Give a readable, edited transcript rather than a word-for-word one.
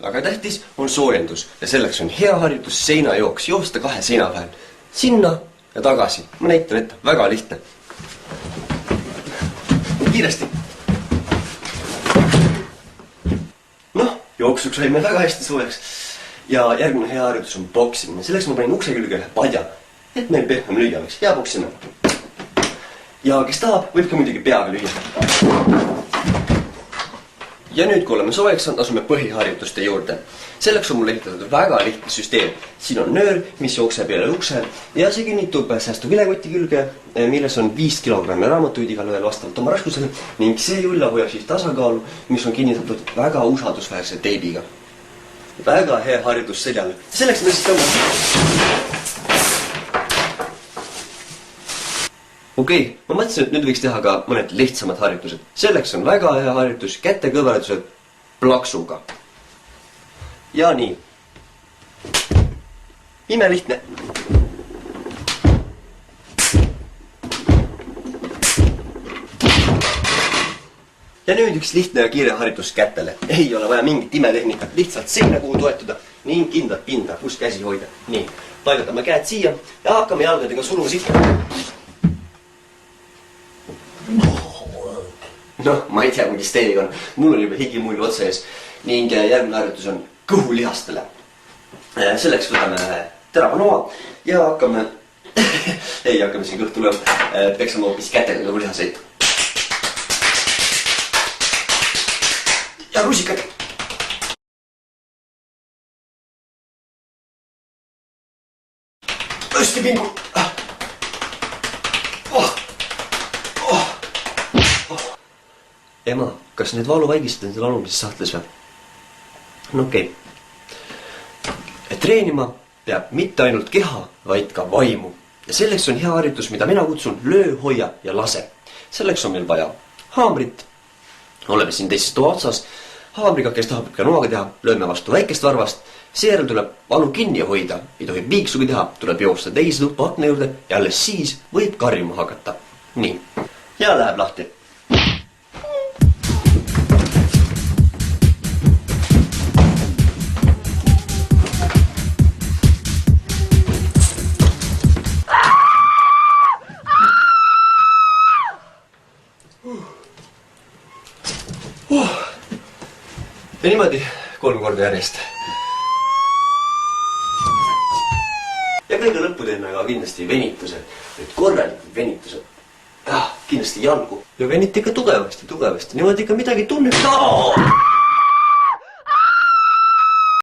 aga tähtis on soojendus ja selleks on hea harjutus seinajooks, joosta 2 seina vahel. Sinna ja tagasi. Ma näitan ette, väga lihtne. Kiiresti. Noh, jooksuks sai meil väga hästi soojaks. Ja järgmine hea harjutus on boksimine. Selleks ma panin ukse külge ühe padja, et meil pehmem lüüa oleks. Hea boksime. Ja kes tahab, võib ka muidugi peaga lüüa. Ja nüüd, kui oleme soojaks saanud, asume põhiharjutuste juurde. Selleks on mul ehitatud väga lihtne süsteem. Siin on nöör, mis jookseb jälle ukse ja see kinnitub säästuvillekoti külge, milles on 5 kilogrammi raamatuid igal ühel vastavalt oma raskusele ning see julla hoiab siis tasakaalu, mis on kinnitatud väga usaldusväärse teibiga. Väga hea harjutus seljale. Selleks me siis tõmbame. Okei, ma mõtlesin, et nüüd võiks teha ka mõned lihtsamad harjutused. Selleks on väga hea harjutus kätekõverdused plaksuga. Ja nii. Imelihtne. Ja nüüd üks lihtne ja kiire harjutus kätele. Ei ole vaja mingit imetehnikat, lihtsalt seina kuhu toetuda ning kindlat pinda, kus käsi hoida. Nii, paigutame käed siia ja hakkame jalgadega suruma siit. Noh, ma ei tea, mis teiega on. Mul on juba higimull otsa ees ning järgmine harjutus on kõhulihastele. Selleks võtame terava noa ja hakkame hakkame siin kõht tulema. Peksame hoopis kätega kõhulihaseid. Ja rusikad. Hästi pingu. Ema, kas need valuvaigised on seal alumises sahtles või? No okei. Treenima peab mitte ainult keha, vaid ka vaimu. Ja selleks on hea harjutus, mida mina kutsun löö, hoia ja lase. Selleks on meil vaja haamrit. Oleme siin teises toa otsas. Haamriga, kes tahab ka noaga teha, lööme vastu väikest varvast. Seejärel tuleb valu kinni hoida. Ei tohi piiksugi teha, tuleb joosta teise tuppa akna juurde ja alles siis võib karjuma hakata. Nii. Ja läheb lahti. Ja niimoodi 3 korda järjest. Ja kõige lõppu teeme ka kindlasti venitused. Nüüd korralikud venitused. Kindlasti jalgu. Ja venite ikka tugevasti. Niimoodi ikka midagi tunneb.